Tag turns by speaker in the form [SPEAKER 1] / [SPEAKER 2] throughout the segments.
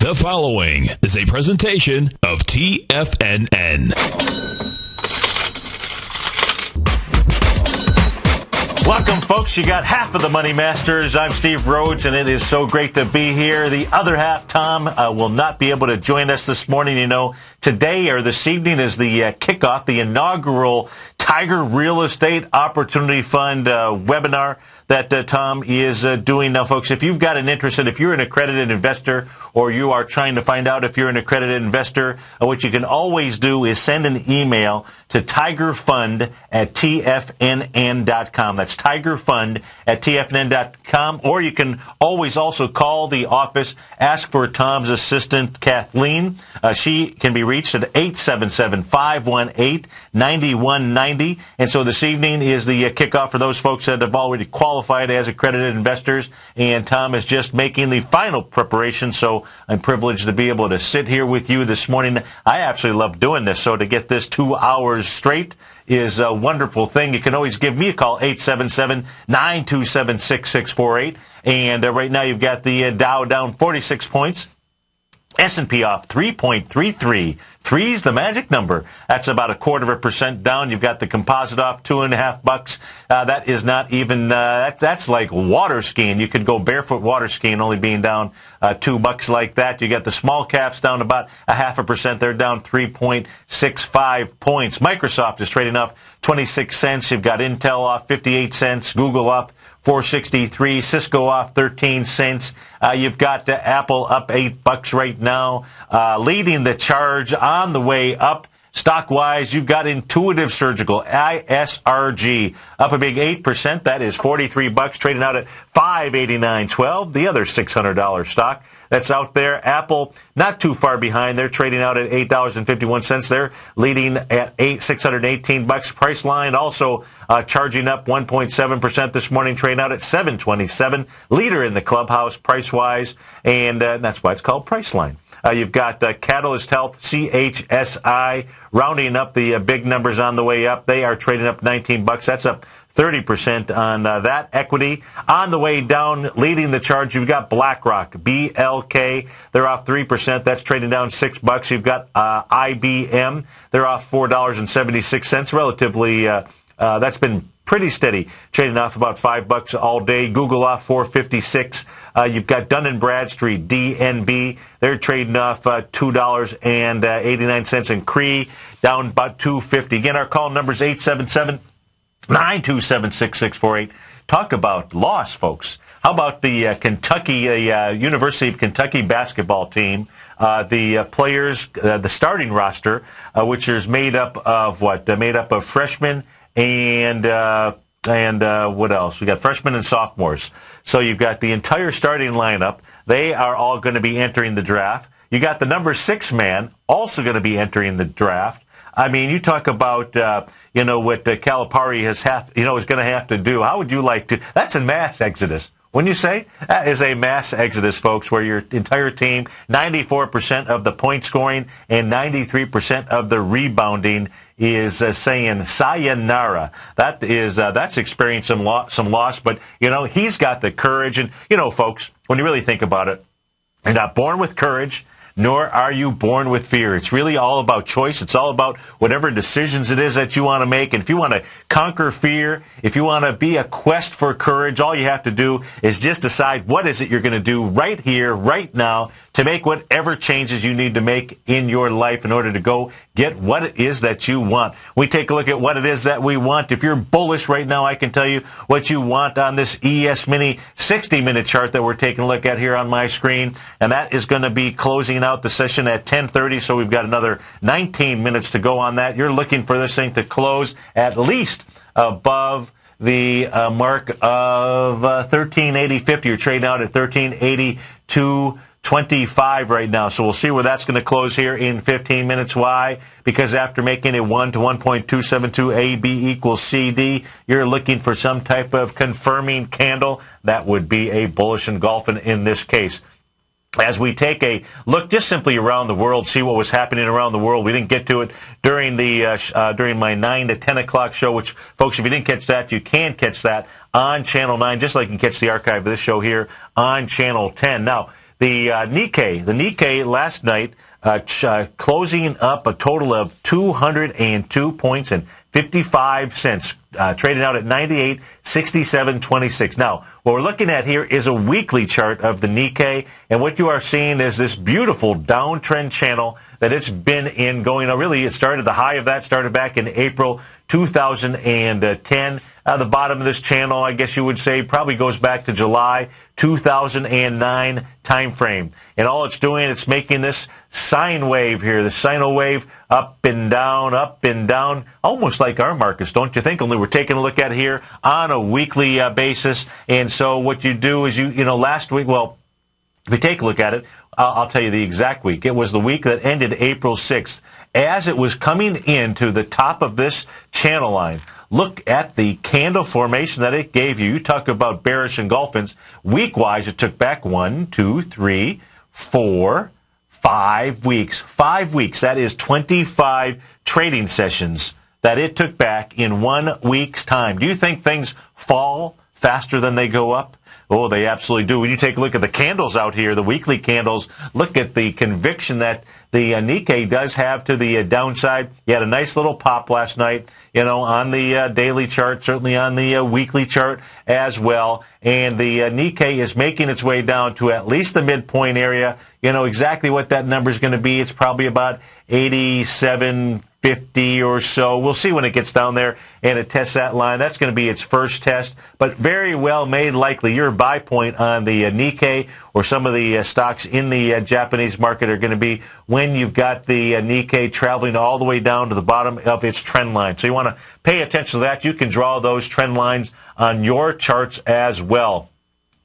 [SPEAKER 1] The following is a presentation of TFNN.
[SPEAKER 2] Welcome, folks. You got half of the Money Masters. I'm Steve Rhodes, and it is so great to be here. The other half, Tom, will not be able to join us this morning. You know, today or this evening is the kickoff, the inaugural Tiger Real Estate Opportunity Fund webinar that Tom is doing. Now, folks, if you've got an interest, and if you're an accredited investor or you are trying to find out if you're an accredited investor, what you can always do is send an email to tigerfund@tfnn.com. That's tigerfund@tfnn.com. Or you can always also call the office, ask for Tom's assistant, Kathleen. She can be reached at 877-518-9190. And so this evening is the kickoff for those folks that have already qualified as accredited investors, and Tom is just making the final preparation, so I'm privileged to be able to sit here with you this morning. I absolutely love doing this, so to get this 2 hours straight is a wonderful thing. You can always give me a call, 877-927-6648, and right now you've got the Dow down 46 points. S&P off 3.33. Three's the magic number. That's about 0.25% down. You've got the composite off $2.50. That is not even, that's like water skiing. You could go barefoot water skiing, only being down $2 like that. You got the small caps down about 0.5%. They're down 3.65 points. Microsoft is trading off 26 cents. You've got Intel off 58 cents. Google off 463, Cisco off 13 cents. You've got Apple up $8 right now, leading the charge on the way up. Stock-wise, you've got Intuitive Surgical, ISRG, up a big 8%. That is $43, trading out at $589.12. The other $600 stock that's out there. Apple, not too far behind. They're trading out at $8.51. They're leading at $618. Priceline also charging up 1.7% this morning, trading out at $727. Leader in the clubhouse price-wise, and that's why it's called Priceline. You've got Catalyst Health, CHSI, rounding up the big numbers on the way up. They are trading up $19. That's up 30% on that equity. On the way down, leading the charge, you've got BlackRock, BLK. They're off 3%. That's trading down $6. You've got IBM. They're off $4.76. Relatively, that's been pretty steady, trading off about $5 all day. Google off $4.56. You've got Dun & Bradstreet, DNB. They're trading off $2.89. And Cree down about $2.50. Again, our call number is 877-927-6648. Talk about loss, folks. How about the University of Kentucky basketball team? The players, the starting roster, which is made up of what? Made up of freshmen and what else? We got freshmen and sophomores. So you've got the entire starting lineup. They are all going to be entering the draft. You got the number 6 man also going to be entering the draft. I mean, you talk about, what Calipari is going to have to do. How would you like to? That's a mass exodus. Wouldn't you say? That is a mass exodus, folks, where your entire team, 94% of the point scoring and 93% of the rebounding is saying sayonara. That's experienced some loss, but, he's got the courage. And, folks, when you really think about it, you're not born with courage, nor are you born with fear. It's really all about choice. It's all about whatever decisions it is that you want to make. And if you want to conquer fear, if you want to be a quest for courage, all you have to do is just decide what is it you're going to do right here, right now, to make whatever changes you need to make in your life in order to go get what it is that you want. We take a look at what it is that we want. If you're bullish right now, I can tell you what you want on this ES Mini 60-minute chart that we're taking a look at here on my screen. And that is going to be closing out the session at 10:30. So we've got another 19 minutes to go on that. You're looking for this thing to close at least above the mark of 1380.50. You're trading out at 1382.25 right now. So we'll see where that's going to close here in 15 minutes. Why? Because after making a 1 to 1.272 AB equals CD, you're looking for some type of confirming candle. That would be a bullish engulfing in this case. As we take a look just simply around the world, see what was happening around the world. We didn't get to it during during my 9 to 10 o'clock show, which, folks, if you didn't catch that, you can catch that on Channel 9, just like you can catch the archive of this show here on Channel 10. Now, the Nikkei last night closing up a total of 202 points and 55 cents, trading out at 98.6726. Now, what we're looking at here is a weekly chart of the Nikkei, and what you are seeing is this beautiful downtrend channel that it's been in going on. Really, the high of that started back in April 2010. The bottom of this channel, I guess you would say, probably goes back to July 2009 time frame. And all it's doing, it's making this sine wave here, the sino wave, up and down, almost like our markets, don't you think? Only we're taking a look at it here on a weekly basis. And so what you do is last week, well, if you take a look at it, I'll tell you the exact week. It was the week that ended April 6th. As it was coming into the top of this channel line, look at the candle formation that it gave you. You talk about bearish engulfings. Week-wise, it took back 1, 2, 3, 4, 5 weeks. 5 weeks. That is 25 trading sessions that it took back in 1 week's time. Do you think things fall faster than they go up? Oh, they absolutely do. When you take a look at the candles out here, the weekly candles, look at the conviction that the Nikkei does have to the downside. You had a nice little pop last night, on the daily chart, certainly on the weekly chart as well. And the Nikkei is making its way down to at least the midpoint area. You know exactly what that number is going to be. It's probably about 87.50 or so. We'll see when it gets down there and it tests that line. That's going to be its first test, but very well made likely your buy point on the Nikkei or some of the stocks in the Japanese market are going to be when you've got the Nikkei traveling all the way down to the bottom of its trend line. So you want to pay attention to that. You can draw those trend lines on your charts as well.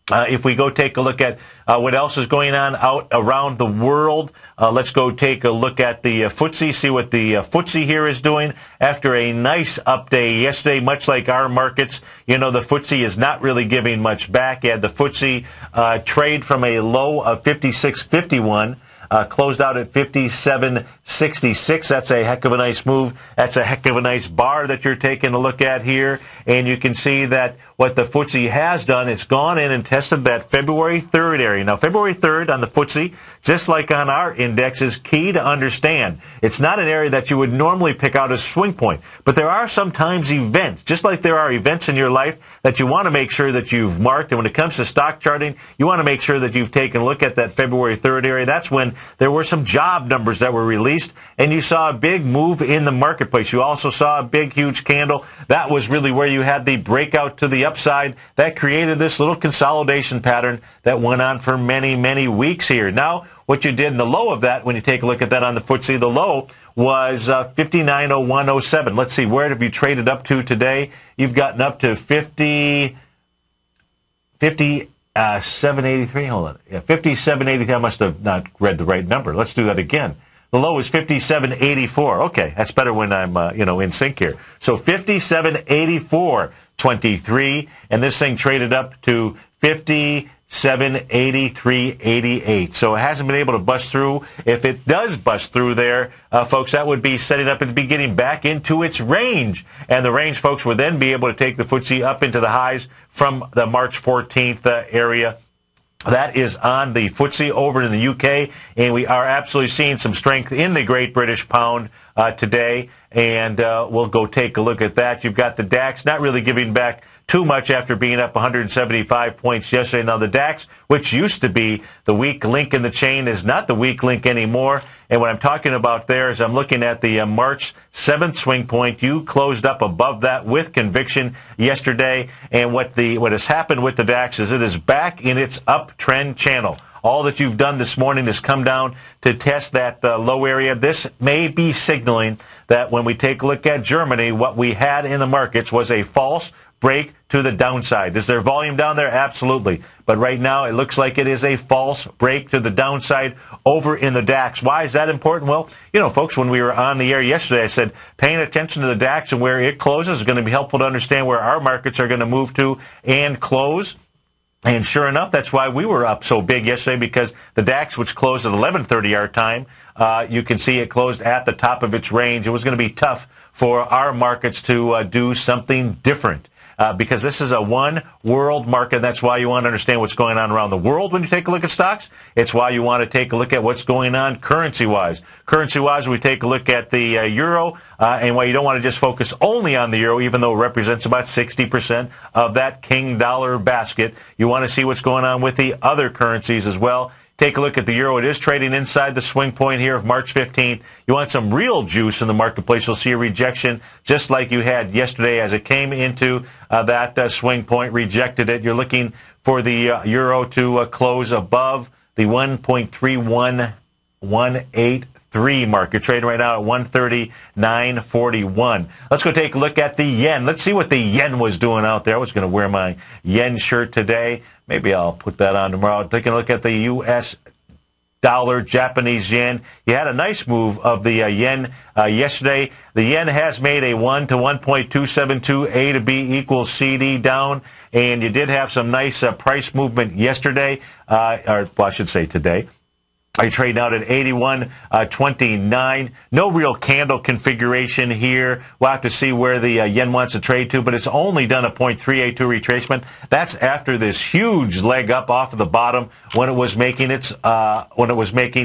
[SPEAKER 2] If we go take a look at what else is going on out around the world, let's go take a look at the FTSE, see what the FTSE here is doing after a nice up day yesterday. Much like our markets, the FTSE is not really giving much back. You had the FTSE trade from a low of 56.51. Closed out at 57.66. That's a heck of a nice move. That's a heck of a nice bar that you're taking a look at here. And you can see that what the FTSE has done, it's gone in and tested that February 3rd area. Now, February 3rd on the FTSE, just like on our index, is key to understand. It's not an area that you would normally pick out as swing point. But there are sometimes events, just like there are events in your life that you want to make sure that you've marked. And when it comes to stock charting, you want to make sure that you've taken a look at that February 3rd area. That's when there were some job numbers that were released, and you saw a big move in the marketplace. You also saw a big, huge candle. That was really where you had the breakout to the upside that created this little consolidation pattern that went on for many, many weeks here. Now, what you did in the low of that, when you take a look at that on the FTSE, the low was 59.0107. Let's see, where have you traded up to today? You've gotten up to 783. Hold on. Yeah, 57.83. I must have not read the right number. Let's do that again. The low is 57.84. Okay, that's better when I'm in sync here. So 57.84.23, and this thing traded up to 57.83.88. So it hasn't been able to bust through. If it does bust through there, folks, that would be setting up and be getting back into its range. And the range, folks, would then be able to take the FTSE up into the highs from the March 14th area. That is on the FTSE over in the UK, and we are absolutely seeing some strength in the Great British Pound today, and we'll go take a look at that. You've got the DAX not really giving back too much after being up 175 points yesterday. Now, the DAX, which used to be the weak link in the chain, is not the weak link anymore. And what I'm talking about there is I'm looking at the March 7th swing point. You closed up above that with conviction yesterday. And what has happened with the DAX is it is back in its uptrend channel. All that you've done this morning is come down to test that low area. This may be signaling that when we take a look at Germany, what we had in the markets was a false break to the downside. Is there volume down there? Absolutely. But right now, it looks like it is a false break to the downside over in the DAX. Why is that important? Well, folks, when we were on the air yesterday, I said paying attention to the DAX and where it closes is going to be helpful to understand where our markets are going to move to and close. And sure enough, that's why we were up so big yesterday, because the DAX, which closed at 11:30 our time, you can see it closed at the top of its range. It was going to be tough for our markets to do something different. because this is a one world market. That's why you want to understand what's going on around the world when you take a look at stocks. It's why you want to take a look at what's going on currency-wise. Currency-wise, we take a look at the euro, and why you don't want to just focus only on the euro, even though it represents about 60% of that king dollar basket. You want to see what's going on with the other currencies as well. Take a look at the euro. It is trading inside the swing point here of March 15th. You want some real juice in the marketplace. You'll see a rejection just like you had yesterday as it came into that swing point, rejected it. You're looking for the euro to close above the 1.31183 mark. You're trading right now at 139.41. Let's go take a look at the yen. Let's see what the yen was doing out there. I was going to wear my yen shirt today. Maybe I'll put that on tomorrow. Taking a look at the U.S. dollar, Japanese yen. You had a nice move of the yen yesterday. The yen has made a 1 to 1.272 A to B equals CD down, and you did have some nice price movement yesterday, or well, I should say today. I trade out at 81.29. No real candle configuration here. We'll have to see where the yen wants to trade to, but it's only done a 0.382 retracement. That's after this huge leg up off of the bottom when it was making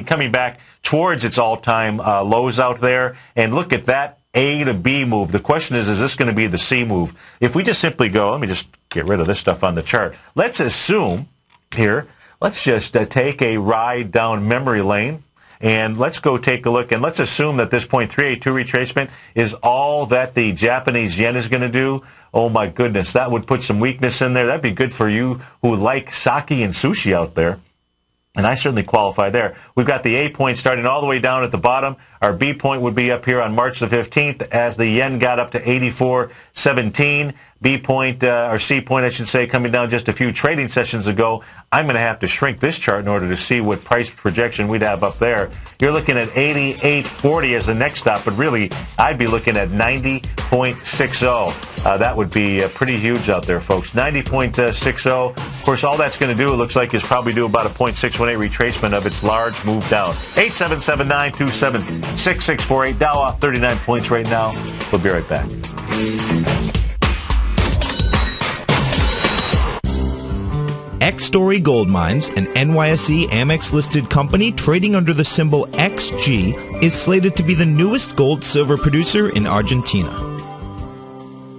[SPEAKER 2] coming back towards its all-time lows out there. And look at that A to B move. The question is this going to be the C move? If we just simply go, let me just get rid of this stuff on the chart. Let's assume here. Let's just take a ride down memory lane, and let's go take a look, and let's assume that this 0.382 retracement is all that the Japanese yen is going to do. Oh, my goodness, that would put some weakness in there. That'd be good for you who like sake and sushi out there, and I certainly qualify there. We've got the A point starting all the way down at the bottom. Our B point would be up here on March the 15th as the yen got up to 84.17. B point, or C point, I should say, coming down just a few trading sessions ago. I'm going to have to shrink this chart in order to see what price projection we'd have up there. You're looking at 88.40 as the next stop, but really, I'd be looking at 90.60. That would be pretty huge out there, folks. 90.60. Of course, all that's going to do, it looks like, is probably do about a 0.618 retracement of its large move down. 877-927-6648. Dow off 39 points right now. We'll be right back.
[SPEAKER 3] X-Story Gold Mines, an NYSE Amex-listed company trading under the symbol XG, is slated to be the newest gold-silver producer in Argentina.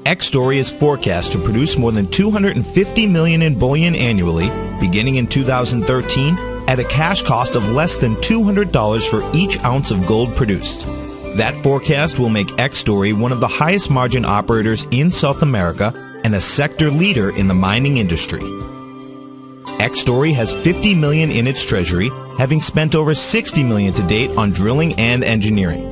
[SPEAKER 3] X-Story is forecast to produce more than $250 million in bullion annually, beginning in 2013, at a cash cost of less than $200 for each ounce of gold produced. That forecast will make X-Story one of the highest margin operators in South America and a sector leader in the mining industry. X-Story has $50 million in its treasury, having spent over $60 million to date on drilling and engineering.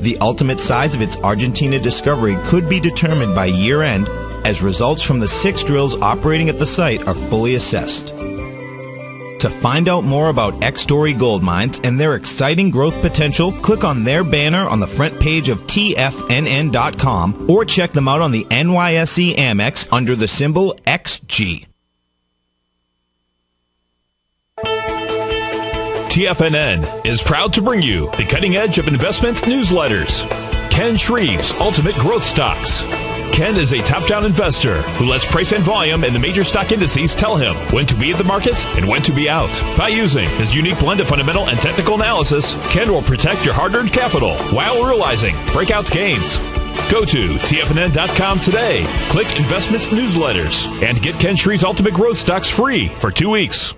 [SPEAKER 3] The ultimate size of its Argentina discovery could be determined by year-end, as results from the 6 drills operating at the site are fully assessed. To find out more about X-Story Gold Mines and their exciting growth potential, click on their banner on the front page of TFNN.com or check them out on the NYSE Amex under the symbol XG.
[SPEAKER 1] TFNN is proud to bring you the cutting edge of investment newsletters. Ken Shreve's Ultimate Growth Stocks. Ken is a top-down investor who lets price and volume and the major stock indices tell him when to be in the market and when to be out. By using his unique blend of fundamental and technical analysis, Ken will protect your hard-earned capital while realizing breakout gains. Go to TFNN.com today, click Investment Newsletters, and get Ken Shreve's Ultimate Growth Stocks free for 2 weeks.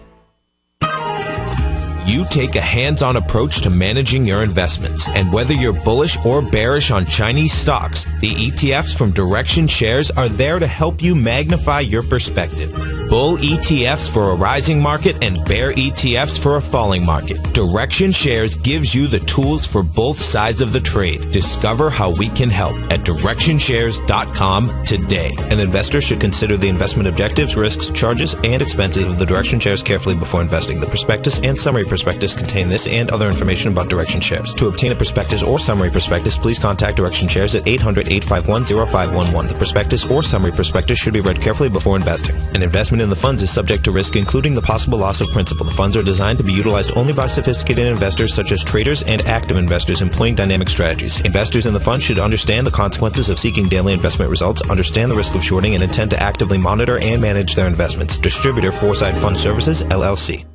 [SPEAKER 3] You take a hands-on approach to managing your investments, and whether you're bullish or bearish on Chinese stocks, the ETFs from Direction Shares are there to help you magnify your perspective. Bull ETFs for a rising market and bear ETFs for a falling market. Direction Shares gives you the tools for both sides of the trade. Discover how we can help at DirectionShares.com today. An investor should consider the investment objectives, risks, charges, and expenses of the Direction Shares carefully before investing. The prospectus and summary prospectus prospectus contain this and other information about Direction Shares. To obtain a prospectus or summary prospectus, please contact Direction Shares at 800-851-0511. The prospectus or summary prospectus should be read carefully before investing. An investment in the funds is subject to risk, including the possible loss of principal. The funds are designed to be utilized only by sophisticated investors such as traders and active investors employing dynamic strategies. Investors in the fund should understand the consequences of seeking daily investment results, understand the risk of shorting, and intend to actively monitor and manage their investments. Distributor Foresight Fund Services, LLC.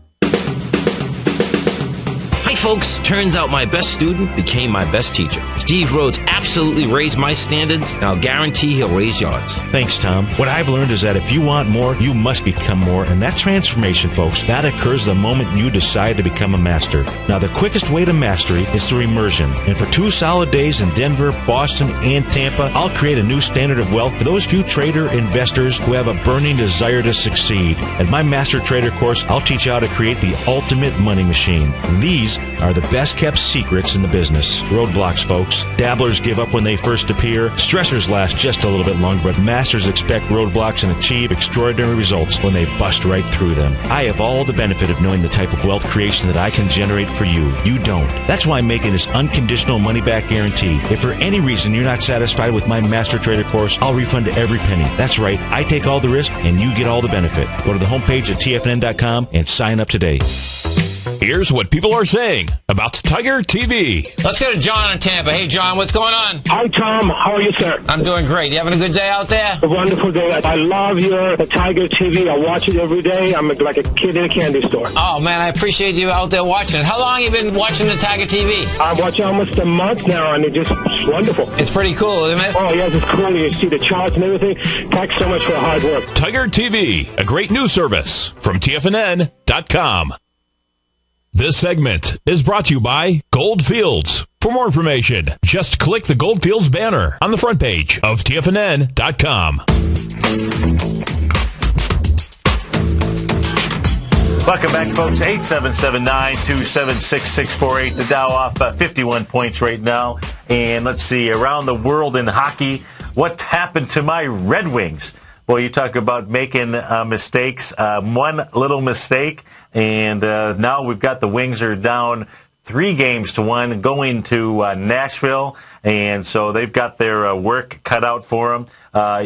[SPEAKER 4] Hi folks, turns out my best student became my best teacher. Steve Rhodes absolutely raised my standards, and I'll guarantee he'll raise yours.
[SPEAKER 5] Thanks, Tom. What I've learned is that if you want more, you must become more. And that transformation, folks, that occurs the moment you decide to become a master. Now, the quickest way to mastery is through immersion. And for 2 solid days in Denver, Boston, and Tampa, I'll create a new standard of wealth for those few trader investors who have a burning desire to succeed. At my Master Trader course, I'll teach you how to create the ultimate money machine. And these are the best kept secrets in the business. Roadblocks, folks. Dabblers give up when they first appear. Stressors last just a little bit longer, but masters expect roadblocks and achieve extraordinary results when they bust right through them. I have all the benefit of knowing the type of wealth creation that I can generate for you. You don't. That's why I'm making this unconditional money-back guarantee. If for any reason you're not satisfied with my Master Trader course, I'll refund every penny. That's right. I take all the risk, and you get all the benefit. Go to the homepage at tfnn.com and sign up today.
[SPEAKER 1] Here's what people are saying about Tiger TV.
[SPEAKER 6] Let's go to John in Tampa. Hey, John, what's going on?
[SPEAKER 7] Hi, Tom. How are you, sir?
[SPEAKER 6] I'm doing great. You having a good day out there?
[SPEAKER 7] A wonderful day. I love your Tiger TV. I watch it every day. I'm like a kid in a candy store.
[SPEAKER 6] Oh, man, I appreciate you out there watching it. How long have you been watching the Tiger TV?
[SPEAKER 7] I'm watching almost a month now, and it's wonderful.
[SPEAKER 6] It's pretty cool, isn't it?
[SPEAKER 7] Oh, yes, it's cool. You see the charts and everything. Thanks so much for the hard work.
[SPEAKER 1] Tiger TV, a great news service from TFNN.com. This segment is brought to you by Goldfields. For more information, just click the Goldfields banner on the front page of TFNN.com.
[SPEAKER 2] Welcome back, folks. 877-927-6648. The Dow off 51 points right now. And let's see, around the world in hockey, what happened to my Red Wings? Boy, you talk about making mistakes. One little mistake, and now we've got the Wings are down 3-1 going to Nashville, and so they've got their work cut out for them.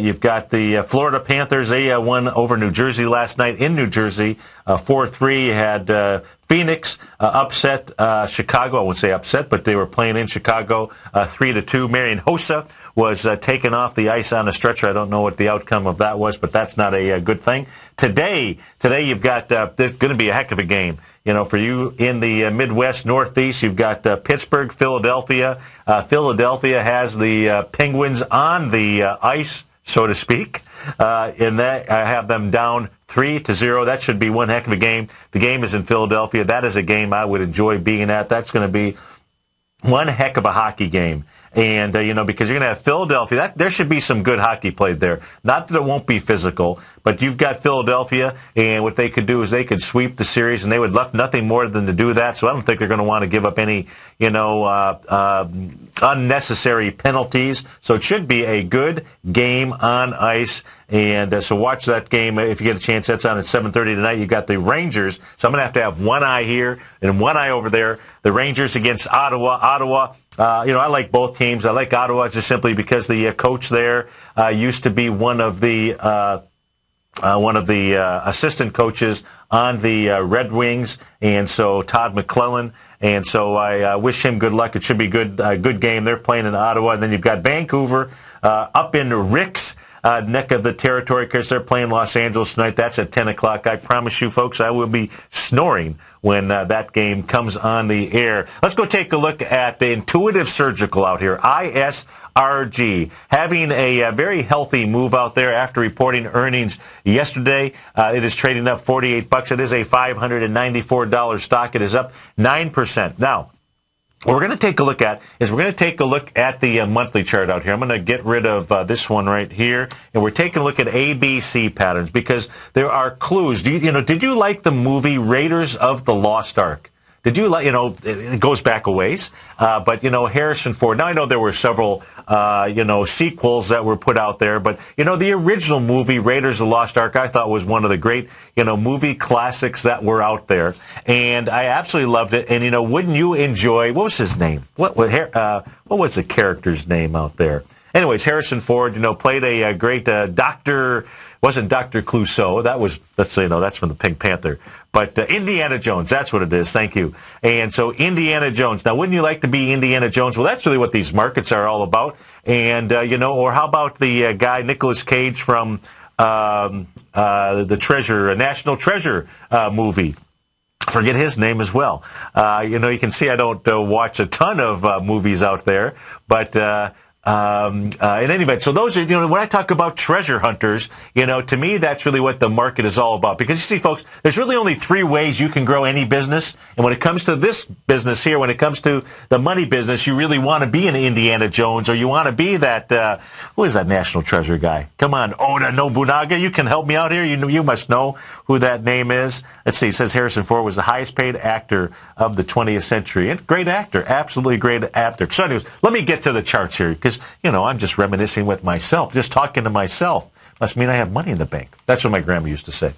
[SPEAKER 2] You've got the Florida Panthers. They won over New Jersey last night in New Jersey, 4-3. You had Phoenix upset Chicago. I wouldn't say upset, but they were playing in Chicago 3-2. Marian Hossa was taken off the ice on a stretcher. I don't know what the outcome of that was, but that's not a good thing. Today you've got there's going to be a heck of a game. You know, for you in the Midwest, Northeast, you've got Pittsburgh, Philadelphia. Philadelphia has the Penguins on the ice, so to speak. In that, I have them down 3-0. That should be one heck of a game. The game is in Philadelphia. That is a game I would enjoy being at. That's going to be one heck of a hockey game. And, because you're going to have Philadelphia, there should be some good hockey played there. Not that it won't be physical, but you've got Philadelphia, and what they could do is they could sweep the series, and they would left nothing more than to do that. So I don't think they're going to want to give up any, unnecessary penalties. So it should be a good game on ice. And so watch that game if you get a chance. That's on at 7:30 tonight. You've got the Rangers. So I'm going to have one eye here and one eye over there. The Rangers against Ottawa. Ottawa, I like both teams. I like Ottawa just simply because the coach there used to be one of the assistant coaches on the Red Wings, and so Todd McClellan. And so I wish him good luck. It should be a good game. They're playing in Ottawa. And then you've got Vancouver up in Rick's neck of the territory because they're playing Los Angeles tonight. That's at 10 o'clock. I promise you, folks, I will be snoring when that game comes on the air. Let's go take a look at the Intuitive Surgical out here, ISRG, having a very healthy move out there after reporting earnings yesterday. It is trading up $48. It is a $594 stock. It is up 9%. Now, what we're going to take a look at the monthly chart out here. I'm going to get rid of this one right here, and we're taking a look at ABC patterns because there are clues. Did you like the movie Raiders of the Lost Ark? did you like, it goes back a ways, but, Harrison Ford, now I know there were several, sequels that were put out there, but, the original movie, Raiders of the Lost Ark, I thought was one of the great, movie classics that were out there, and I absolutely loved it, and, wouldn't you enjoy, what was his name? What was the character's name out there? Anyways, Harrison Ford, played a great doctor. Wasn't Dr. Clouseau. That's from the Pink Panther. But Indiana Jones, that's what it is. Thank you. And so Indiana Jones. Now, wouldn't you like to be Indiana Jones? Well, that's really what these markets are all about. And, or how about the guy, Nicolas Cage from the National Treasure movie? Forget his name as well. You can see I don't watch a ton of movies out there, but in any event, so those are, when I talk about treasure hunters, to me, that's really what the market is all about. Because you see, folks, there's really only 3 ways you can grow any business. And when it comes to this business here, when it comes to the money business, you really want to be an Indiana Jones, or you want to be that, who is that National Treasure guy? Come on, Oda Nobunaga, you can help me out here. You must know who that name is. Let's see, it says Harrison Ford was the highest paid actor of the 20th century. And great actor, absolutely great actor. So anyways, let me get to the charts here, because I'm just reminiscing with myself, just talking to myself. Must mean I have money in the bank. That's what my grandma used to say.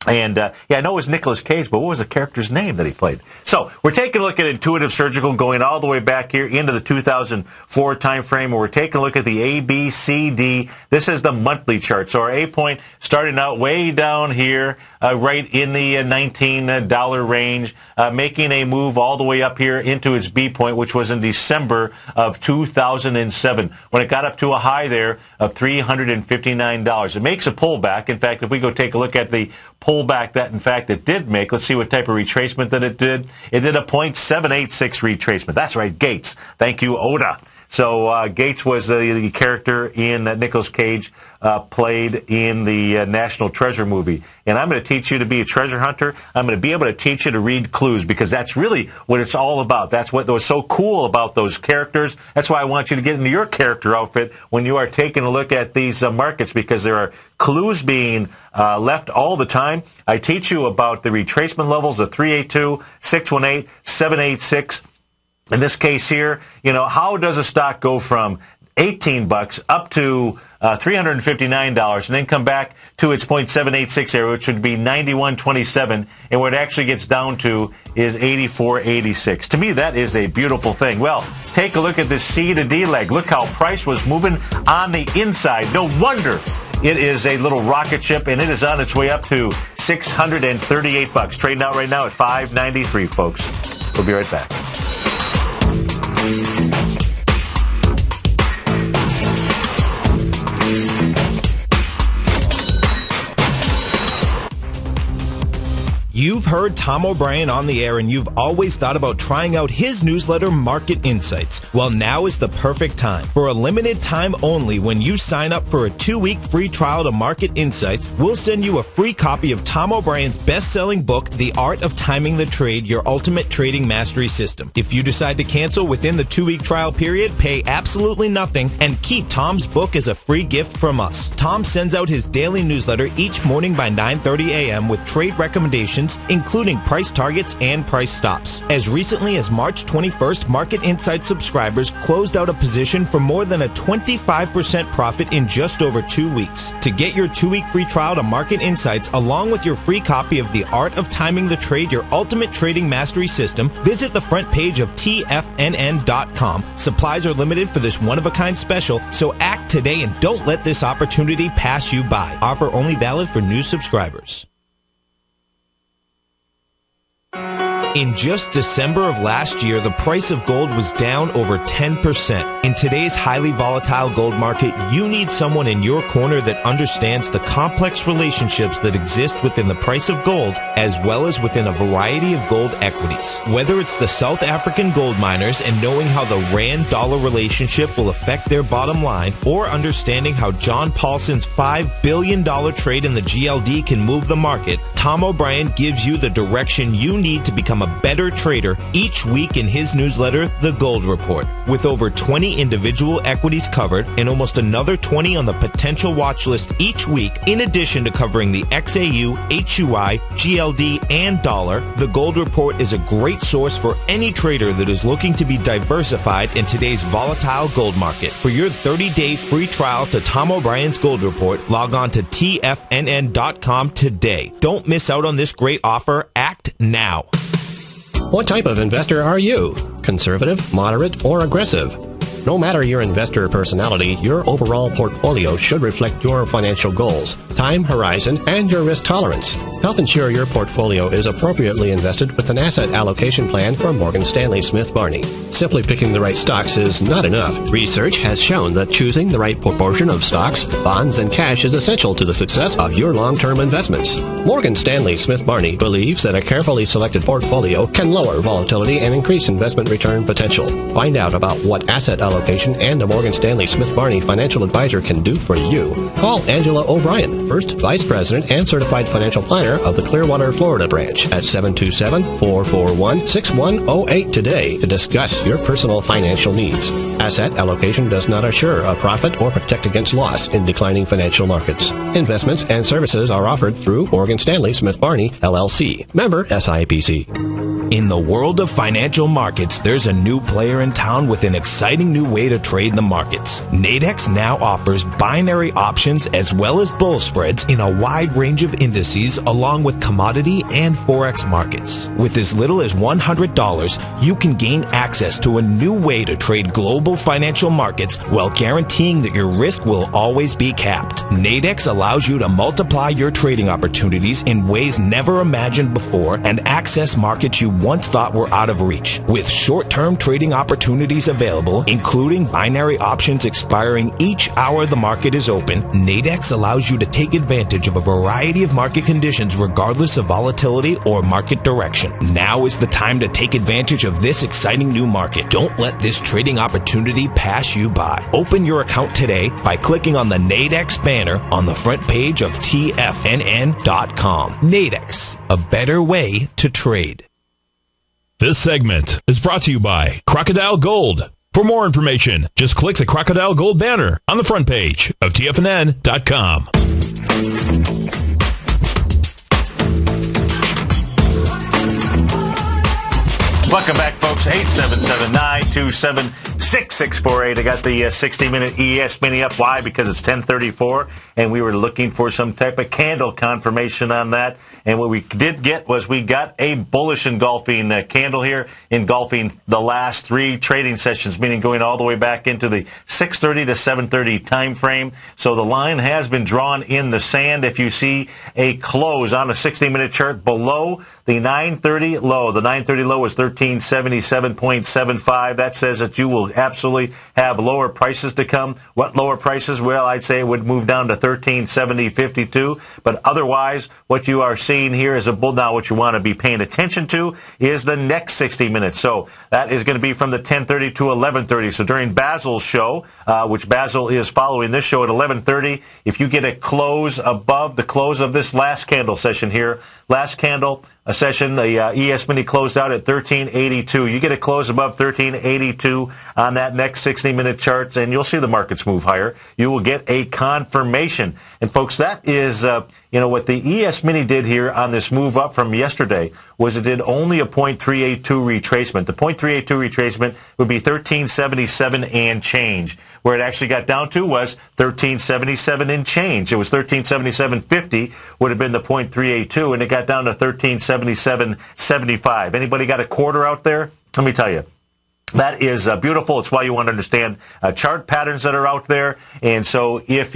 [SPEAKER 2] And, I know it was Nicolas Cage, but what was the character's name that he played? So, we're taking a look at Intuitive Surgical, going all the way back here into the 2004 time frame, where we're taking a look at the A, B, C, D. This is the monthly chart. So, our A point starting out way down here, right in the $19 range, making a move all the way up here into its B point, which was in December of 2007, when it got up to a high there of $359. It makes a pullback. In fact, if we go take a look at the pullback that, in fact, it did make, let's see what type of retracement that it did. It did a 0.786 retracement. That's right, Gates. Thank you, Oda. So Gates was the character in that Nicolas Cage played in the National Treasure movie. And I'm going to teach you to be a treasure hunter. I'm going to be able to teach you to read clues, because that's really what it's all about. That's what was so cool about those characters. That's why I want you to get into your character outfit when you are taking a look at these markets, because there are clues being left all the time. I teach you about the retracement levels of 382, 618, 786. In this case here, how does a stock go from $18 up to $359 and then come back to its 0.786 area, which would be 91.27, and what it actually gets down to is 84.86. To me, that is a beautiful thing. Well, take a look at this C to D leg. Look how price was moving on the inside. No wonder it is a little rocket ship, and it is on its way up to $638. Trading out right now at $593, folks. We'll be right back.
[SPEAKER 3] You've heard Tom O'Brien on the air, and you've always thought about trying out his newsletter, Market Insights. Well, now is the perfect time. For a limited time only, when you sign up for a 2-week free trial to Market Insights, we'll send you a free copy of Tom O'Brien's best-selling book, The Art of Timing the Trade, Your Ultimate Trading Mastery System. If you decide to cancel within the 2-week trial period, pay absolutely nothing and keep Tom's book as a free gift from us. Tom sends out his daily newsletter each morning by 9:30 a.m. with trade recommendations, including price targets and price stops. As recently as March 21st, Market Insights subscribers closed out a position for more than a 25% profit in just over 2 weeks. To get your 2-week free trial to Market Insights, along with your free copy of The Art of Timing the Trade, Your Ultimate Trading Mastery System, visit the front page of TFNN.com. Supplies are limited for this one-of-a-kind special, so act today and don't let this opportunity pass you by. Offer only valid for new subscribers. In just December of last year, the price of gold was down over 10%. In today's highly volatile gold market, you need someone in your corner that understands the complex relationships that exist within the price of gold, as well as within a variety of gold equities. Whether it's the South African gold miners and knowing how the Rand-dollar relationship will affect their bottom line, or understanding how John Paulson's $5 billion trade in the GLD can move the market, Tom O'Brien gives you the direction you need to become a a better trader each week in his newsletter, The Gold Report. With over 20 individual equities covered and almost another 20 on the potential watch list each week, in addition to covering the XAU, HUI, GLD, and dollar, The Gold Report is a great source for any trader that is looking to be diversified in today's volatile gold market. For your 30-day free trial to Tom O'Brien's Gold Report, log on to TFNN.com today. Don't miss out on this great offer. Act now.
[SPEAKER 8] What type of investor are you? Conservative, moderate, or aggressive? No matter your investor personality, your overall portfolio should reflect your financial goals, time horizon, and your risk tolerance. Help ensure your portfolio is appropriately invested with an asset allocation plan from Morgan Stanley Smith Barney. Simply picking the right stocks is not enough. Research has shown that choosing the right proportion of stocks, bonds, and cash is essential to the success of your long-term investments. Morgan Stanley Smith Barney believes that a carefully selected portfolio can lower volatility and increase investment return potential. Find out about what asset allocation and a Morgan Stanley Smith Barney financial advisor can do for you. Call Angela O'Brien, First Vice President and Certified Financial Planner of the Clearwater, Florida branch at 727-441-6108 today to discuss your personal financial needs. Asset allocation does not assure a profit or protect against loss in declining financial markets. Investments and services are offered through Morgan Stanley Smith Barney, LLC. Member SIPC.
[SPEAKER 3] In the world of financial markets, there's a new player in town with an exciting new way to trade the markets. Nadex now offers binary options as well as bull spreads in a wide range of indices along with commodity and forex markets. With as little as $100, you can gain access to a new way to trade global financial markets while guaranteeing that your risk will always be capped. Nadex allows you to multiply your trading opportunities in ways never imagined before and access markets you once thought were out of reach. With short-term trading opportunities available, including binary options expiring each hour the market is open, Nadex allows you to take advantage of a variety of market conditions regardless of volatility or market direction. Now is the time to take advantage of this exciting new market. Don't let this trading opportunity pass you by. Open your account today by clicking on the Nadex banner on the front page of TFNN.com. Nadex, a better way to trade.
[SPEAKER 1] This segment is brought to you by Crocodile Gold. For more information, just click the Crocodile Gold banner on the front page of TFNN.com.
[SPEAKER 2] Welcome back, folks. 877-927-6648. I got the 60-minute ES Mini up. Why? Because it's 10:34, and we were looking for some type of candle confirmation on that. And what we did get was we got a bullish engulfing candle here, engulfing the last three trading sessions, meaning going all the way back into the 6:30 to 7:30 time frame. So the line has been drawn in the sand. If you see a close on a 60-minute chart below the 9:30 low, the 9:30 low is 1377.75. That says that you will absolutely have lower prices to come. What lower prices? Well, I'd say it would move down to 1370.52. But otherwise, what you are seeing here is a bull. Now, what you want to be paying attention to is the next 60 minutes. So that is going to be from the 10:30 to 11:30. So during Basil's show, which Basil is following this show at 11:30, if you get a close above the close of this last candle session here, last candle session, the ES Mini closed out at 1382. You get a close above 1382 on that next 60-minute chart, and you'll see the markets move higher. You will get a confirmation. And folks, that is, what the ES Mini did here on this move up from yesterday was it did only a 0.382 retracement. The 0.382 retracement would be 1377 and change. Where it actually got down to was 1377 and change. It was 1377.50 would have been the 0.382, and it got down to 1377.75. Anybody got a quarter out there? Let me tell you. That is beautiful. It's why you want to understand chart patterns that are out there. And so if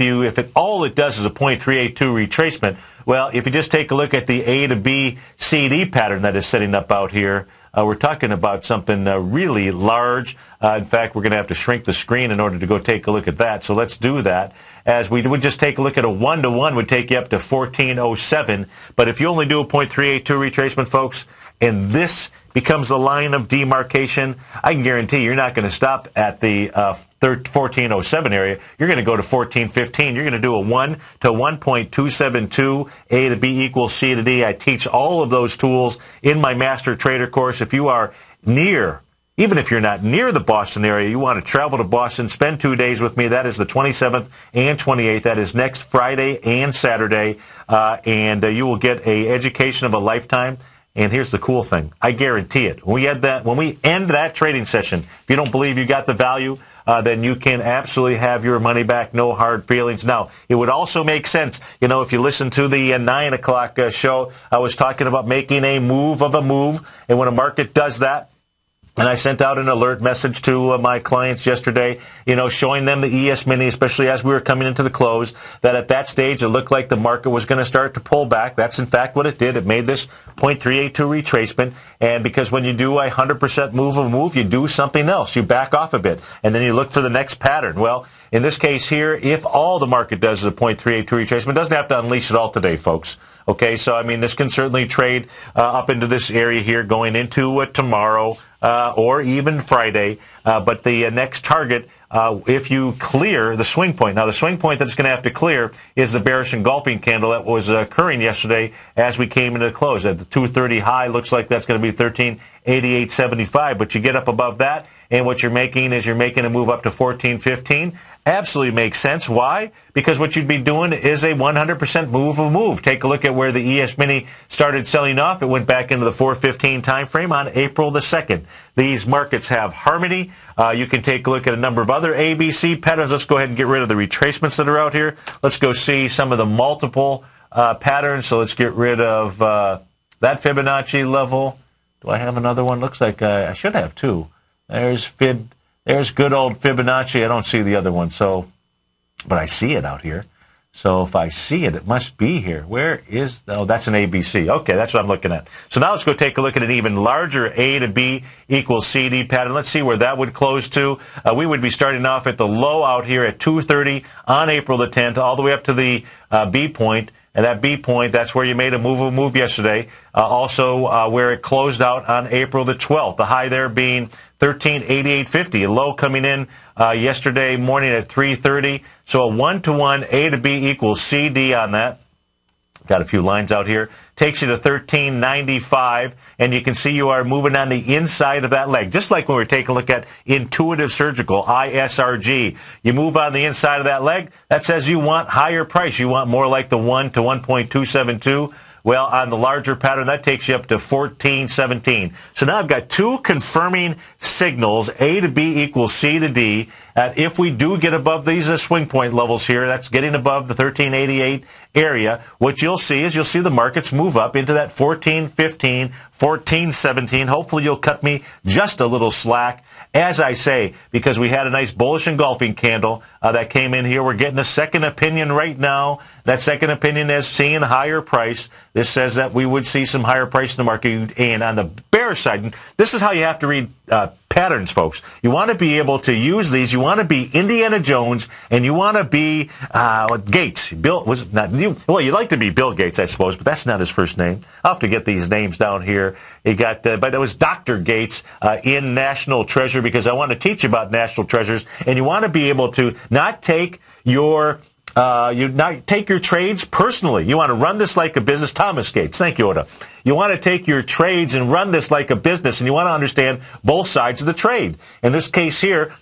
[SPEAKER 2] all it does is a 0.382 retracement, well, if you just take a look at the A to B CD pattern that is setting up out here, we're talking about something really large. In fact, we're going to have to shrink the screen in order to go take a look at that. So let's do that. As we would just take a look at a 1-to-1 would take you up to 1407. But if you only do a 0.382 retracement, folks, and this becomes the line of demarcation, I can guarantee you're not going to stop at the 1407 area, you're going to go to 1415. You're going to do a 1 to 1.272, A to B equals C to D. I teach all of those tools in my Master Trader course. If you are near, even if you're not near the Boston area, you want to travel to Boston, spend 2 days with me. That is the 27th and 28th. That is next Friday and Saturday. And you will get an education of a lifetime. And here's the cool thing. I guarantee it. When we end that trading session, if you don't believe you got the value, then you can absolutely have your money back. No hard feelings. Now, it would also make sense, if you listen to the 9 o'clock show, I was talking about making a move of a move. And when a market does that, and I sent out an alert message to my clients yesterday, showing them the ES Mini, especially as we were coming into the close, that at that stage it looked like the market was going to start to pull back. That's in fact what it did. It made this 0.382 retracement. And because when you do a 100% move of a move, you do something else. You back off a bit. And then you look for the next pattern. Well, in this case here, if all the market does is a 0.382 retracement, it doesn't have to unleash it all today, folks. Okay, so this can certainly trade up into this area here going into tomorrow or even Friday. But the next target, if you clear the swing point. Now, the swing point that it's going to have to clear is the bearish engulfing candle that was occurring yesterday as we came into the close. At the 230 high, looks like that's going to be 1388.75. But you get up above that, and what you're making is a move up to 1415. Absolutely makes sense. Why? Because what you'd be doing is a 100% move of a move. Take a look at where the ES Mini started selling off. It went back into the 415 time frame on April the 2nd. These markets have harmony. You can take a look at a number of other ABC patterns. Let's go ahead and get rid of the retracements that are out here. Let's go see some of the multiple patterns. So let's get rid of that Fibonacci level. Do I have another one? Looks like I should have two. There's good old Fibonacci. I don't see the other one, but I see it out here. So if I see it, it must be here. Where is, that's an ABC. Okay, that's what I'm looking at. So now let's go take a look at an even larger A to B equals CD pattern. Let's see where that would close to. We would be starting off at the low out here at 230 on April the 10th, all the way up to the B point. And that B point, that's where you made a move yesterday. Also, where it closed out on April the 12th. The high there being 1388.50. A low coming in yesterday morning at 330. So a 1-to-1 A to B equals CD on that. Got a few lines out here. Takes you to 1395, and you can see you are moving on the inside of that leg. Just like when we were taking a look at Intuitive Surgical, ISRG. You move on the inside of that leg. That says you want higher price. You want more like the 1 to 1.272. Well, on the larger pattern, that takes you up to 1417. So now I've got two confirming signals, A to B equals C to D. If we do get above these swing point levels here, that's getting above the 1388 area, what you'll see is the markets move up into that 1415, 1417. Hopefully you'll cut me just a little slack. As I say, because we had a nice bullish engulfing candle that came in here. We're getting a second opinion right now. That second opinion is seeing higher price. This says that we would see some higher price in the market. And on the bear side, and this is how you have to read patterns, folks. You want to be able to use these. You want to be Indiana Jones, and you want to be Gates. Bill was it not you? Well, you'd like to be Bill Gates, I suppose, but that's not his first name. I'll have to get these names down here. He got, but it was Dr. Gates in National Treasure, because I want to teach you about national treasures, and you want to be able to not take your trades personally. You want to run this like a business. Thomas Gates. Thank you, Oda. You want to take your trades and run this like a business, and you want to understand both sides of the trade. In this case here,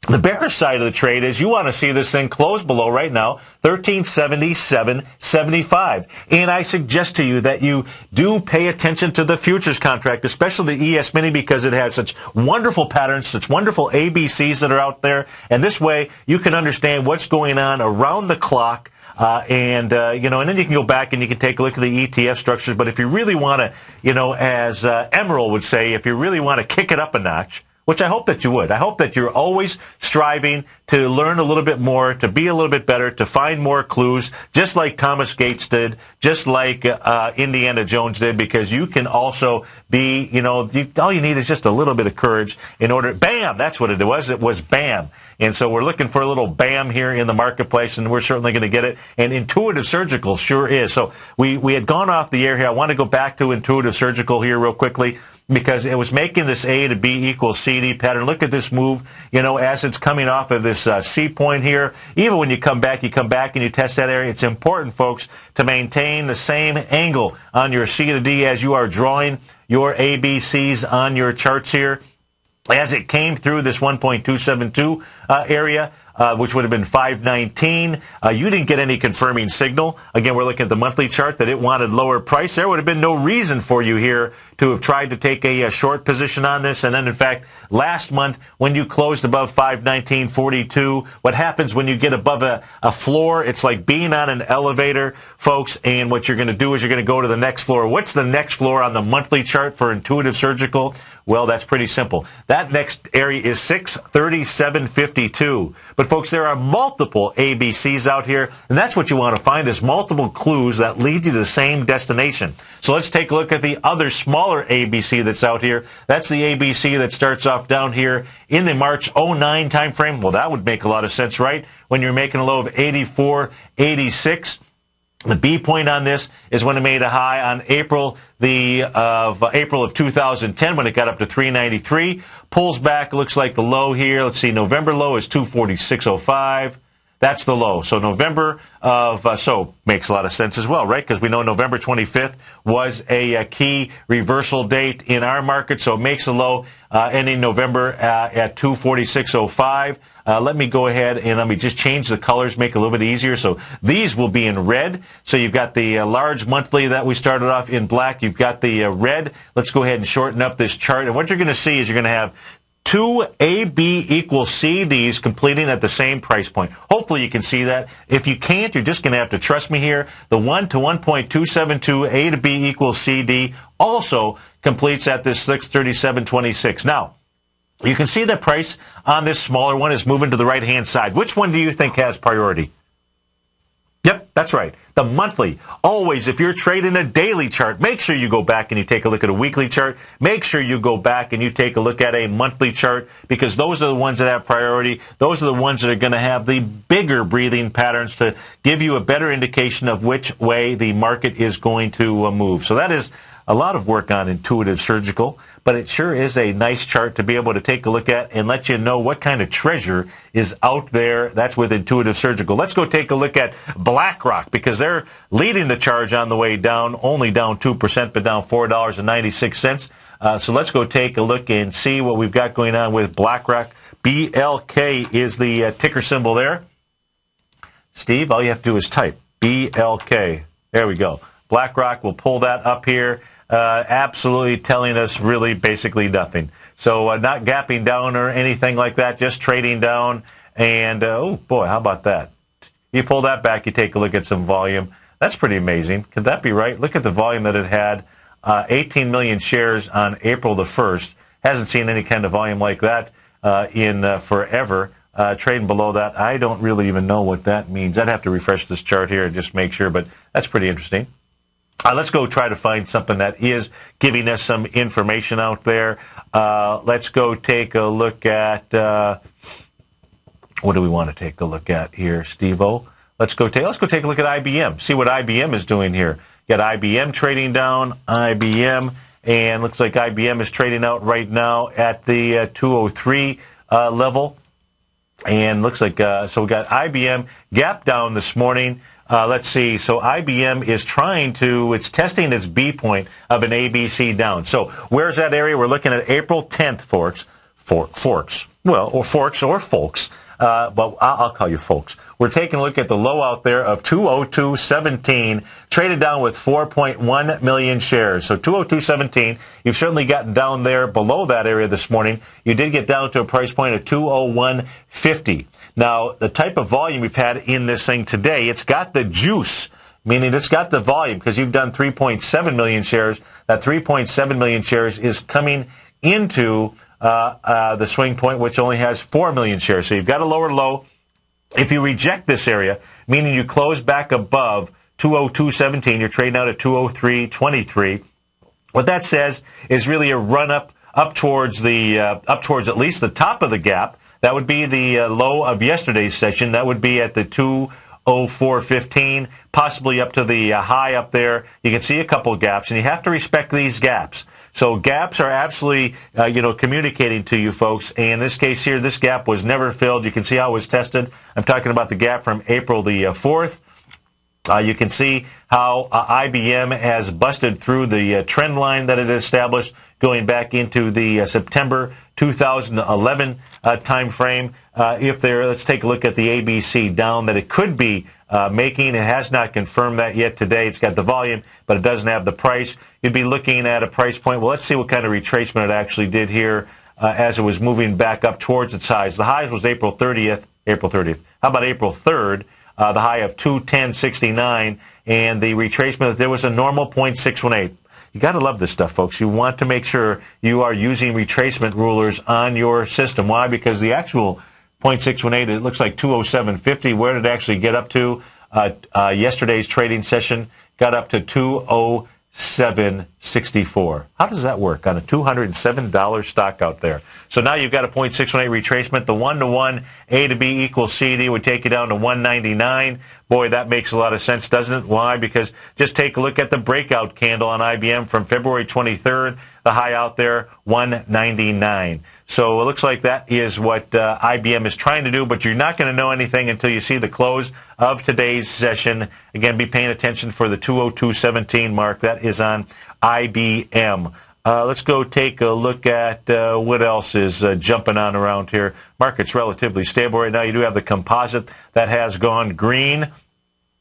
[SPEAKER 2] the bearish side of the trade is you want to see this thing close below right now, 1377.75. And I suggest to you that you do pay attention to the futures contract, especially the ES Mini, because it has such wonderful patterns, such wonderful ABCs that are out there. And this way you can understand what's going on around the clock. And then you can go back and you can take a look at the ETF structures. But if you really want to, as Emerald would say, if you really want to kick it up a notch, which I hope that you would. I hope that you're always striving to learn a little bit more, to be a little bit better, to find more clues, just like Thomas Gates did, just like Indiana Jones did, because you can also be, all you need is just a little bit of courage in order. Bam! That's what it was. It was bam. And so we're looking for a little bam here in the marketplace, and we're certainly going to get it. And Intuitive Surgical sure is. So we had gone off the air here. I want to go back to Intuitive Surgical here real quickly. because it was making this A to B equals CD pattern. Look at this move, as it's coming off of this C point here. Even when you come back and you test that area. It's important, folks, to maintain the same angle on your C to D as you are drawing your ABCs on your charts here. As it came through this 1.272 area, which would have been 519, you didn't get any confirming signal. Again, we're looking at the monthly chart that it wanted lower price. There would have been no reason for you here to have tried to take a short position on this. And then, in fact, last month, when you closed above 519.42, what happens when you get above a floor? It's like being on an elevator, folks, and what you're going to do is you're going to go to the next floor. What's the next floor on the monthly chart for Intuitive Surgical? Well, that's pretty simple. That next area is 637.52. But, folks, there are multiple ABCs out here, and that's what you want to find is multiple clues that lead you to the same destination. So let's take a look at the other smaller ABC that's out here. That's the ABC that starts off down here in the March 09 time frame. Well, that would make a lot of sense, right? When you're making a low of 84.86. The B point on this is when it made a high on April of 2010 when it got up to 393. Pulls back, looks like the low here. Let's see, November low is 246.05. That's the low. So November so makes a lot of sense as well, right? Because we know November 25th was a key reversal date in our market. So it makes a low ending November at 246.05. Let me go ahead and let me just change the colors, make it a little bit easier. So these will be in red. So you've got the large monthly that we started off in black. You've got the red. Let's go ahead and shorten up this chart. And what you're going to see is you're going to have two AB equals CDs completing at the same price point. Hopefully you can see that. If you can't, you're just going to have to trust me here. The 1 to 1.272 A to B equals CD also completes at this 637.26. Now, you can see the price on this smaller one is moving to the right-hand side. Which one do you think has priority? Yep, that's right. The monthly. Always, if you're trading a daily chart, make sure you go back and you take a look at a weekly chart. Make sure you go back and you take a look at a monthly chart because those are the ones that have priority. Those are the ones that are going to have the bigger breathing patterns to give you a better indication of which way the market is going to move. So that is a lot of work on Intuitive Surgical, but it sure is a nice chart to be able to take a look at and let you know what kind of treasure is out there. That's with Intuitive Surgical. Let's go take a look at BlackRock because they're leading the charge on the way down, only down 2%, but down $4.96. So let's go take a look and see what we've got going on with BlackRock. BLK is the ticker symbol there. Steve, all you have to do is type BLK. There we go. BlackRock will pull that up here. Absolutely telling us really basically nothing. So not gapping down or anything like that, just trading down. And, oh, boy, how about that? You pull that back, you take a look at some volume. That's pretty amazing. Could that be right? Look at the volume that it had. 18 million shares on April the 1st. Hasn't seen any kind of volume like that in forever. Trading below that, I don't really even know what that means. I'd have to refresh this chart here and just make sure, but that's pretty interesting. Let's go try to find something that is giving us some information out there. Let's go take a look at, what do we want to take a look at here, Steve-O? Let's go take a look at IBM, see what IBM is doing here. Got IBM trading down, IBM, and looks like IBM is trading out right now at the 203 level. And looks like, so we got IBM gap down this morning. Let's see. So IBM is it's testing its B point of an ABC down. So where's that area? We're looking at April 10th, folks. But I'll call you folks. We're taking a look at the low out there of 202.17, traded down with 4.1 million shares. So 202.17, you've certainly gotten down there below that area this morning. You did get down to a price point of 201.50. Now, the type of volume we've had in this thing today, it's got the juice, meaning it's got the volume because you've done 3.7 million shares. That 3.7 million shares is coming into the swing point, which only has 4 million shares. So you've got a lower low. If you reject this area, meaning you close back above 202.17, you're trading out at 203.23. What that says is really a run up towards at least the top of the gap. That would be the low of yesterday's session. That would be at the 204.15, possibly up to the high up there. You can see a couple of gaps, and you have to respect these gaps. So gaps are absolutely, communicating to you folks. And in this case here, this gap was never filled. You can see how it was tested. I'm talking about the gap from April the 4th. You can see how IBM has busted through the trend line that it established going back into the September 2011 time frame. Let's take a look at the ABC down that it could be making. It has not confirmed that yet today. It's got the volume, but it doesn't have the price. You'd be looking at a price point. Well, let's see what kind of retracement it actually did here as it was moving back up towards its highs. The highs was April 30th. How about April 3rd? The high of 210.69, and the retracement, there was a normal 0.618. You got to love this stuff, folks. You want to make sure you are using retracement rulers on your system. Why? Because the actual 0.618, it looks like 207.50. Where did it actually get up to? Yesterday's trading session got up to 207.64. How does that work on a $207 stock out there? So now you've got a 0.618 retracement. The 1-to-1 A to B equals CD would take you down to 199. Boy, that makes a lot of sense, doesn't it? Why? Because just take a look at the breakout candle on IBM from February 23rd. The high out there, 199. So it looks like that is what IBM is trying to do, but you're not going to know anything until you see the close of today's session. Again, be paying attention for the 202.17 mark. That is on IBM. Let's go take a look at what else is jumping on around here. Market's relatively stable right now. You do have the composite that has gone green.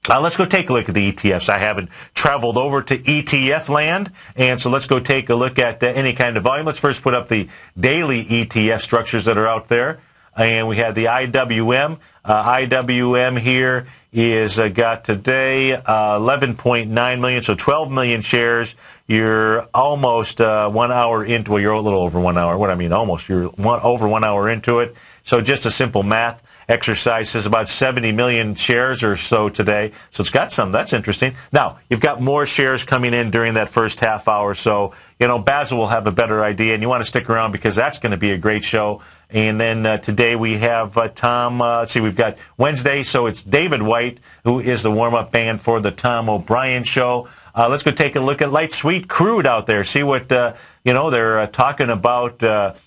[SPEAKER 2] Let's go take a look at the ETFs. I haven't traveled over to ETF land, and so let's go take a look at any kind of volume. Let's first put up the daily ETF structures that are out there. And we had the IWM. IWM here is got today 11.9 million, so 12 million shares. You're almost 1 hour into it. Well, you're a little over 1 hour. What I mean, almost. You're over 1 hour into it. So just a simple math exercise says about 70 million shares or so today. So it's got some. That's interesting. Now, you've got more shares coming in during that first half hour. So, Basil will have a better idea, and you want to stick around because that's going to be a great show. And then today we have Tom. We've got Wednesday, so it's David White, who is the warm-up band for the Tom O'Brien Show. Let's go take a look at light sweet crude out there. See what, they're talking about,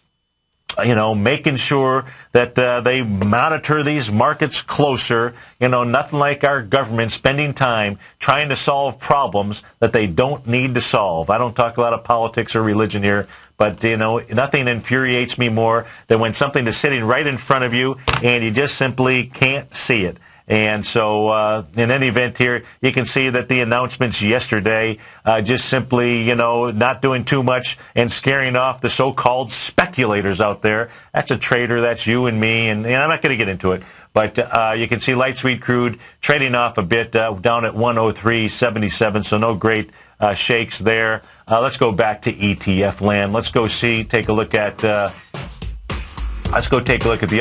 [SPEAKER 2] making sure that they monitor these markets closer. Nothing like our government spending time trying to solve problems that they don't need to solve. I don't talk a lot of politics or religion here, but, nothing infuriates me more than when something is sitting right in front of you and you just simply can't see it. And so in any event here, you can see that the announcements yesterday just simply, not doing too much and scaring off the so-called speculators out there. That's a trader. That's you and me. And I'm not going to get into it. But you can see light sweet crude trading off a bit down at 103.77. So no great shakes there. Let's go back to ETF land. Let's go take a look at the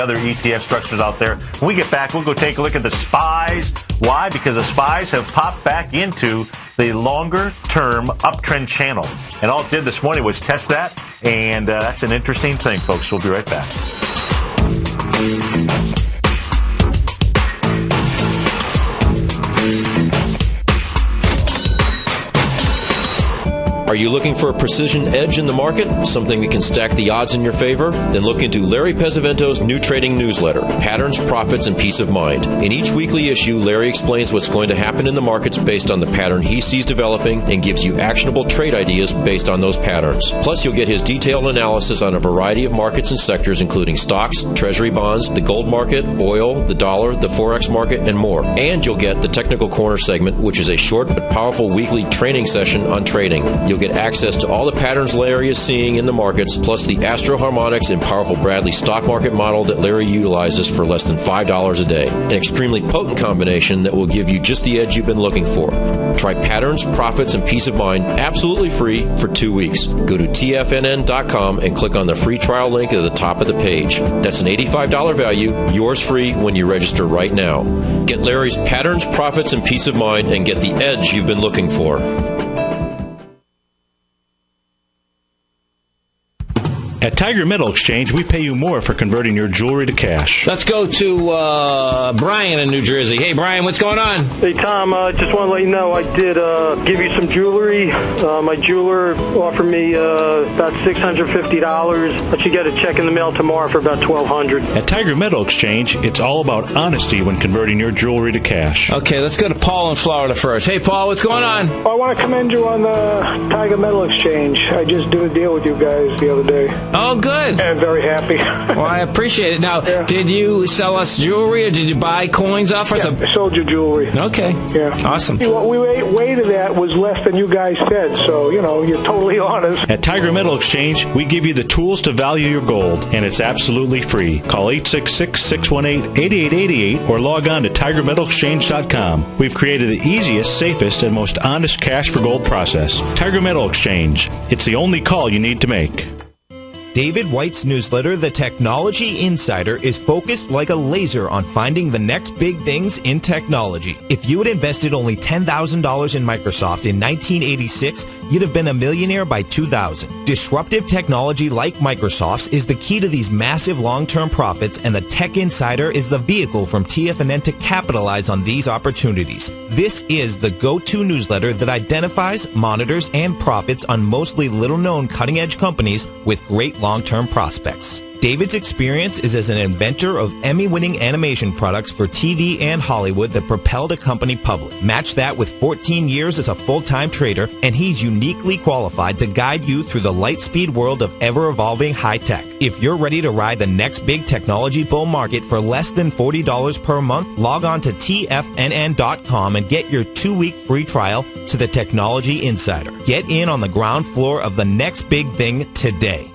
[SPEAKER 2] other ETF structures out there. When we get back, we'll go take a look at the SPYs. Why? Because the SPYs have popped back into the longer-term uptrend channel. And all it did this morning was test that, and that's an interesting thing, folks. We'll be right back.
[SPEAKER 9] Are you looking for a precision edge in the market? Something that can stack the odds in your favor? Then look into Larry Pesavento's new trading newsletter, Patterns, Profits, and Peace of Mind. In each weekly issue, Larry explains what's going to happen in the markets based on the pattern he sees developing and gives you actionable trade ideas based on those patterns. Plus, you'll get his detailed analysis on a variety of markets and sectors, including stocks, treasury bonds, the gold market, oil, the dollar, the forex market, and more. And you'll get the Technical Corner segment, which is a short but powerful weekly training session on trading. You'll get access to all the patterns Larry is seeing in the markets, plus the Astro Harmonics and powerful Bradley stock market model that Larry utilizes for less than $5 a day. An extremely potent combination that will give you just the edge you've been looking for. Try Patterns, Profits, and Peace of Mind absolutely free for 2 weeks. Go to TFNN.com and click on the free trial link at the top of the page. That's an $85 value, yours free when you register right now. Get Larry's Patterns, Profits, and Peace of Mind and get the edge you've been looking for.
[SPEAKER 5] At Tiger Metal Exchange, we pay you more for converting your jewelry to cash.
[SPEAKER 6] Let's go to Brian in New Jersey. Hey, Brian, what's going on?
[SPEAKER 7] Hey, Tom, just want to let you know I did give you some jewelry. My jeweler offered me about $650, but you get a check in the mail tomorrow for about $1,200.
[SPEAKER 5] At Tiger Metal Exchange, it's all about honesty when converting your jewelry to cash.
[SPEAKER 6] Okay, let's go to Paul in Florida first. Hey, Paul, what's going on?
[SPEAKER 7] I want to commend you on the Tiger Metal Exchange. I just did a deal with you guys the other day.
[SPEAKER 6] Oh, good.
[SPEAKER 7] And very happy.
[SPEAKER 6] Well, I appreciate it. Now, Did you sell us jewelry or did you buy coins off us?
[SPEAKER 7] I sold you jewelry.
[SPEAKER 6] Okay.
[SPEAKER 7] Yeah.
[SPEAKER 6] Awesome.
[SPEAKER 7] What we weighted at was less than you guys said, so, you're totally honest.
[SPEAKER 5] At Tiger Metal Exchange, we give you the tools to value your gold, and it's absolutely free. Call 866-618-8888 or log on to TigerMetalExchange.com. We've created the easiest, safest, and most honest cash for gold process. Tiger Metal Exchange. It's the only call you need to make.
[SPEAKER 3] David White's newsletter, The Technology Insider, is focused like a laser on finding the next big things in technology. If you had invested only $10,000 in Microsoft in 1986, you'd have been a millionaire by 2000. Disruptive technology like Microsoft's is the key to these massive long-term profits, and the Tech Insider is the vehicle from TFNN to capitalize on these opportunities. This is the go-to newsletter that identifies, monitors, and profits on mostly little-known cutting-edge companies with great long-term prospects. David's experience is as an inventor of Emmy-winning animation products for TV and Hollywood that propelled a company public. Match that with 14 years as a full-time trader, and he's uniquely qualified to guide you through the light-speed world of ever-evolving high-tech. If you're ready to ride the next big technology bull market for less than $40 per month, log on to TFNN.com and get your 2-week free trial to the Technology Insider. Get in on the ground floor of the next big thing today.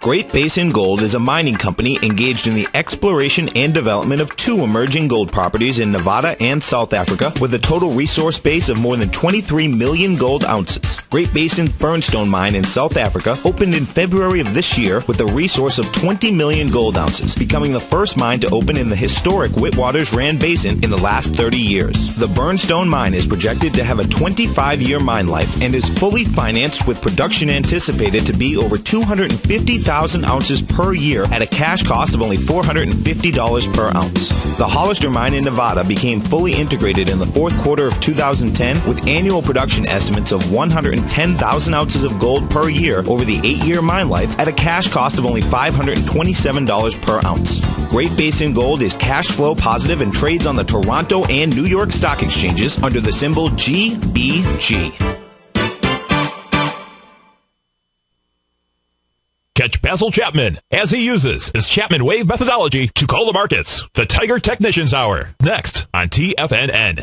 [SPEAKER 3] Great Basin Gold is a mining company engaged in the exploration and development of 2 emerging gold properties in Nevada and South Africa with a total resource base of more than 23 million gold ounces. Great Basin's Burnstone mine in South Africa opened in February of this year with a resource of 20 million gold ounces, becoming the first mine to open in the historic Witwatersrand Basin in the last 30 years. The Burnstone mine is projected to have a 25-year mine life and is fully financed with production anticipated to be over 250,000 ounces per year at a cash cost of only $450 per ounce. The Hollister mine in Nevada became fully integrated in the 4th quarter of 2010 with annual production estimates of 110,000 ounces of gold per year over the 8-year mine life at a cash cost of only $527 per ounce. Great Basin Gold is cash flow positive and trades on the Toronto and New York stock exchanges under the symbol GBG.
[SPEAKER 1] Catch Basil Chapman as he uses his Chapman Wave methodology to call the markets. The Tiger Technicians Hour, next on TFNN.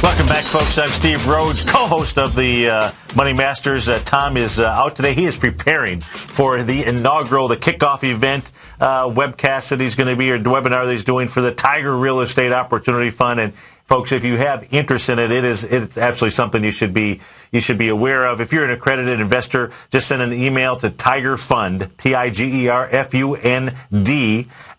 [SPEAKER 2] Welcome back, folks. I'm Steve Rhodes, co-host of the Money Masters. Tom is out today. He is preparing for the kickoff event webcast that he's going to be, or the webinar that he's doing for the Tiger Real Estate Opportunity Fund. And folks, if you have interest in it, it's absolutely something you should be aware of. If you're an accredited investor, just send an email to TigerFund, TigerFund,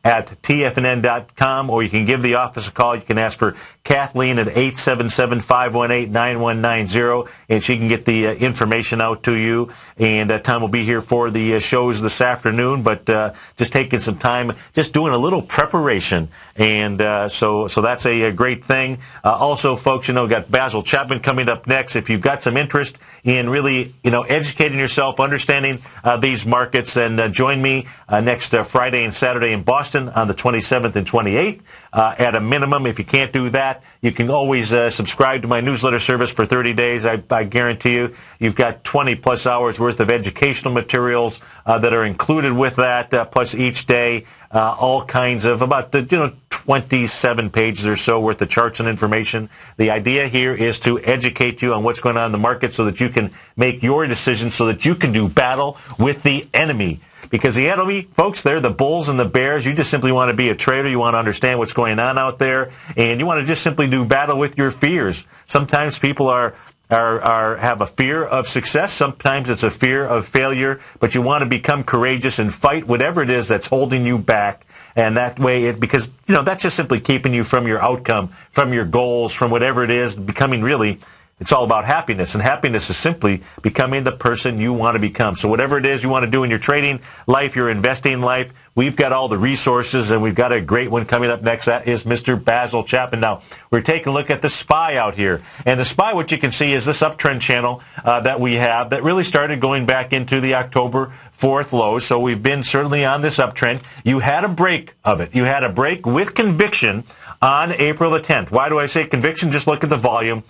[SPEAKER 2] at TFNN.com, or you can give the office a call. You can ask for Kathleen at 877-518-9190, and she can get the information out to you. And Tom will be here for the shows this afternoon, but just taking some time, just doing a little preparation. And so that's a great thing. Also, folks, got Basil Chapman coming up next. If you've got some interest in really, educating yourself, understanding these markets, then join me next Friday and Saturday in Boston on the 27th and 28th. At a minimum, if you can't do that, you can always subscribe to my newsletter service for 30 days. I guarantee you've got 20-plus hours worth of educational materials that are included with that, plus each day all kinds of about 27 pages or so worth of charts and information. The idea here is to educate you on what's going on in the market so that you can make your decisions, so that you can do battle with the enemy. Because the enemy, folks, they're the bulls and the bears. You just simply want to be a trader. You want to understand what's going on out there, and you want to just simply do battle with your fears. Sometimes people have a fear of success. Sometimes it's a fear of failure, but you want to become courageous and fight whatever it is that's holding you back. And that way, because that's just simply keeping you from your outcome, from your goals, from whatever it is, becoming really. It's all about happiness, and happiness is simply becoming the person you want to become. So whatever it is you want to do in your trading life, your investing life, we've got all the resources, and we've got a great one coming up next. That is Mr. Basil Chapman. Now, we're taking a look at the SPY out here. And the SPY, what you can see is this uptrend channel that we have that really started going back into the October 4th low. So we've been certainly on this uptrend. You had a break of it. You had a break with conviction on April the 10th. Why do I say conviction? Just look at the volume.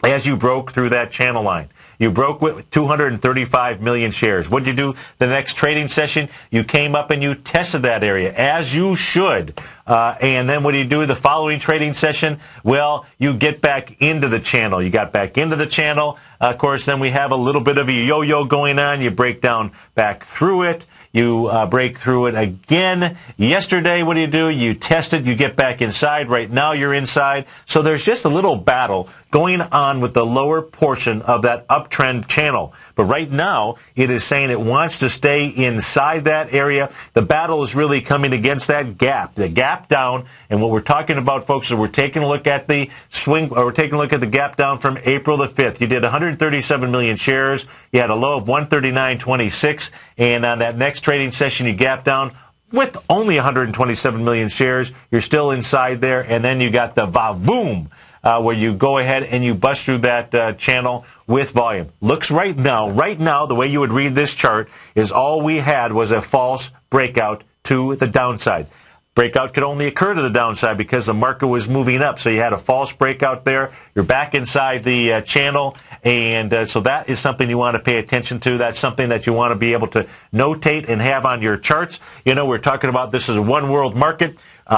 [SPEAKER 2] As you broke through that channel line, you broke with 235 million shares. What did you do the next trading session? You came up and you tested that area, as you should. And then what do you do the following trading session? Well, you get back into the channel. You got back into the channel. Of course, then we have a little bit of a yo-yo going on. You break down back through it. You break through it again. Yesterday, what do? You test it. You get back inside. Right now, you're inside. So there's just a little battle going on with the lower portion of that uptrend channel. But right now, it is saying it wants to stay inside that area. The battle is really coming against that gap, the gap down. And what we're talking about, folks, is we're taking a look at the swing, or we're taking a look at the gap down from April the 5th. You did 137 million shares. You had a low of 139.26. And on that next trading session, you gap down with only 127 million shares. You're still inside there. And then you got the va-voom, where you go ahead and you bust through that channel with volume. Looks right now, the way you would read this chart is all we had was a false breakout to the downside. Breakout could only occur to the downside because the market was moving up. So you had a false breakout there. You're back inside the channel. And so that is something you want to pay attention to. That's something that you want to be able to notate and have on your charts. We're talking about this is a one world market.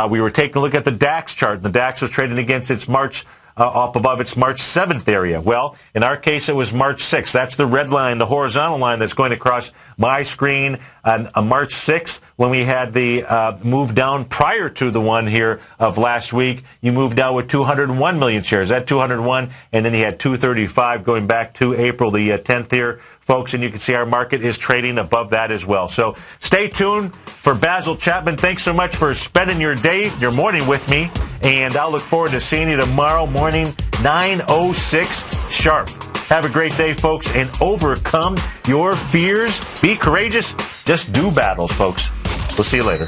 [SPEAKER 2] We were taking a look at the DAX chart. The DAX was trading against its March up above its March 7th area. Well, in our case, it was March 6th. That's the red line, the horizontal line that's going across my screen on March 6th when we had the move down prior to the one here of last week. You moved down with 201 million shares. That 201, and then you had 235 going back to April the 10th here, folks, and you can see our market is trading above that as well. So stay tuned for Basil Chapman. Thanks so much for spending your morning with me, and I'll look forward to seeing you tomorrow morning, 9:06 sharp. Have a great day, folks, and overcome your fears. Be courageous. Just do battles, folks. We'll see you later.